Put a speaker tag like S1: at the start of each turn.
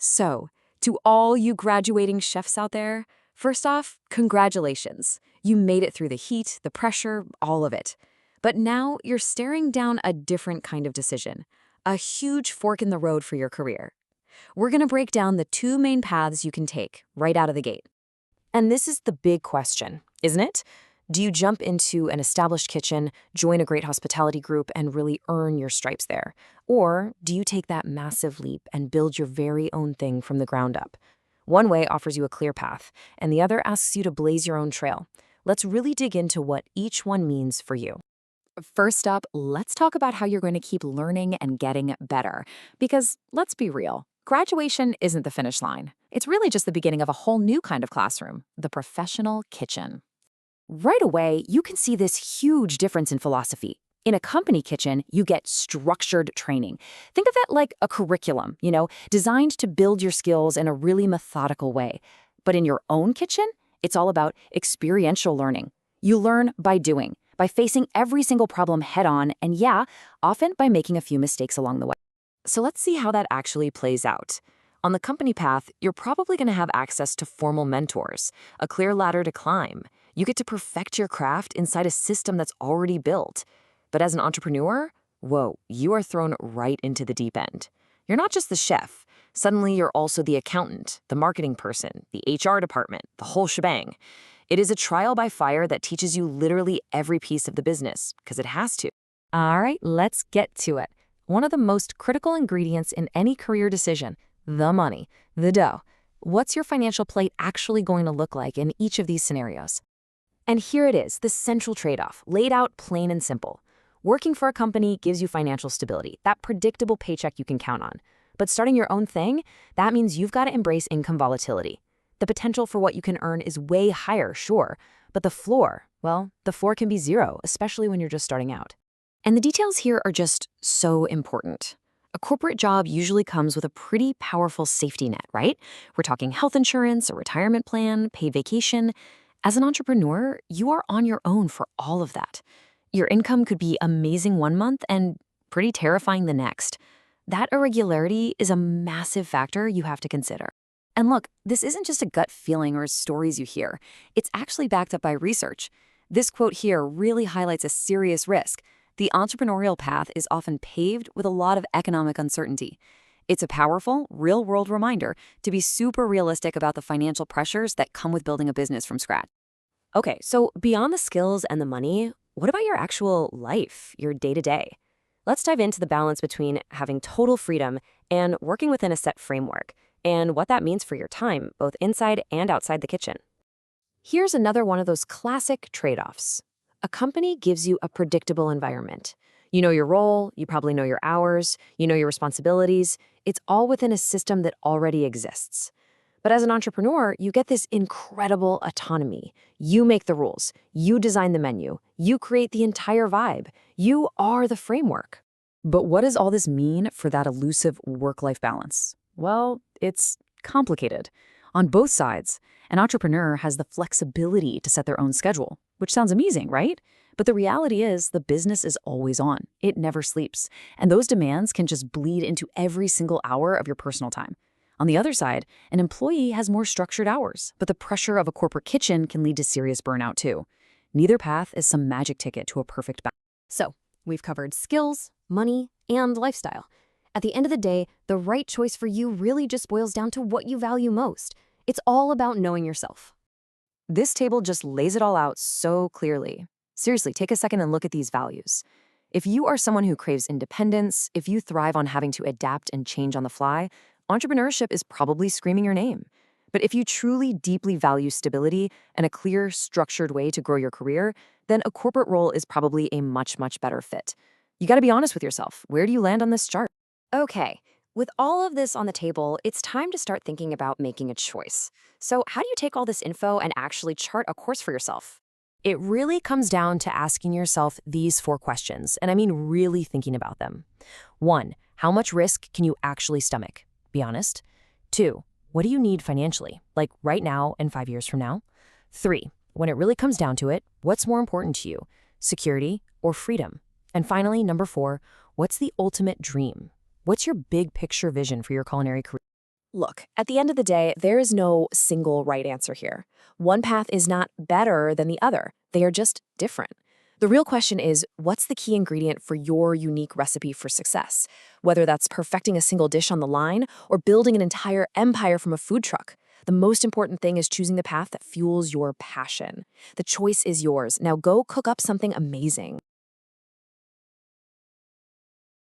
S1: So, to all you graduating chefs out there, first off, congratulations. You made it through the heat, the pressure, all of it. But now you're staring down a different kind of decision, a huge fork in the road for your career. We're going to break down the two main paths you can take right out of the gate. And this is the big question, isn't it? Do you jump into an established kitchen, join a great hospitality group, and really earn your stripes there? Or do you take that massive leap and build your very own thing from the ground up? One way offers you a clear path, and the other asks you to blaze your own trail. Let's really dig into what each one means for you. First up, let's talk about how you're going to keep learning and getting better. Because let's be real, graduation isn't the finish line. It's really just the beginning of a whole new kind of classroom, the professional kitchen. Right away, you can see this huge difference in philosophy. In a company kitchen, you get structured training. Think of it like a curriculum, designed to build your skills in a really methodical way. But in your own kitchen, it's all about experiential learning. You learn by doing, by facing every single problem head-on, and yeah, often by making a few mistakes along the way. So let's see how that actually plays out. On the company path, you're probably going to have access to formal mentors, a clear ladder to climb. You get to perfect your craft inside a system that's already built. But as an entrepreneur, whoa, you are thrown right into the deep end. You're not just the chef. Suddenly, you're also the accountant, the marketing person, the HR department, the whole shebang. It is a trial by fire that teaches you literally every piece of the business, because it has to. All right, let's get to it. One of the most critical ingredients in any career decision, the money, the dough. What's your financial plate actually going to look like in each of these scenarios? And here it is, the central trade-off, laid out plain and simple. Working for a company gives you financial stability, that predictable paycheck you can count on. But starting your own thing, that means you've got to embrace income volatility. The potential for what you can earn is way higher, sure, but the floor can be zero, especially when you're just starting out. And the details here are just so important. A corporate job usually comes with a pretty powerful safety net, right? We're talking health insurance, a retirement plan, paid vacation. As an entrepreneur, you are on your own for all of that. Your income could be amazing one month and pretty terrifying the next. That irregularity is a massive factor you have to consider. And look, this isn't just a gut feeling or stories you hear. It's actually backed up by research. This quote here really highlights a serious risk. The entrepreneurial path is often paved with a lot of economic uncertainty. It's a powerful, real-world reminder to be super realistic about the financial pressures that come with building a business from scratch. Okay, so beyond the skills and the money, what about your actual life, your day-to-day? Let's dive into the balance between having total freedom and working within a set framework, and what that means for your time, both inside and outside the kitchen. Here's another one of those classic trade-offs. A company gives you a predictable environment. You know your role, you probably know your hours, you know your responsibilities. It's all within a system that already exists. But as an entrepreneur, you get this incredible autonomy. You make the rules, you design the menu, you create the entire vibe. You are the framework. But what does all this mean for that elusive work-life balance? Well, it's complicated. On both sides, an entrepreneur has the flexibility to set their own schedule, which sounds amazing, right? But the reality is the business is always on. It never sleeps. And those demands can just bleed into every single hour of your personal time. On the other side, an employee has more structured hours, but the pressure of a corporate kitchen can lead to serious burnout too. Neither path is some magic ticket to a perfect balance. So, we've covered skills, money, and lifestyle. At the end of the day, the right choice for you really just boils down to what you value most. It's all about knowing yourself. This table just lays it all out so clearly. Seriously, take a second and look at these values. If you are someone who craves independence, if you thrive on having to adapt and change on the fly, entrepreneurship is probably screaming your name. But if you truly deeply value stability and a clear, structured way to grow your career, then a corporate role is probably a much, much better fit. You gotta be honest with yourself. Where do you land on this chart? Okay, with all of this on the table, it's time to start thinking about making a choice. So how do you take all this info and actually chart a course for yourself? It really comes down to asking yourself these 4 questions, and I mean really thinking about them. 1, how much risk can you actually stomach? Be honest. 2, what do you need financially, like right now and 5 years from now? 3, when it really comes down to it, what's more important to you, security or freedom? And finally, number 4, what's the ultimate dream? What's your big picture vision for your culinary career?
S2: Look, at the end of the day, there is no single right answer here. One path is not better than the other, they are just different. The real question is, what's the key ingredient for your unique recipe for success? Whether that's perfecting a single dish on the line or building an entire empire from a food truck. The most important thing is choosing the path that fuels your passion. The choice is yours. Now go cook up something amazing.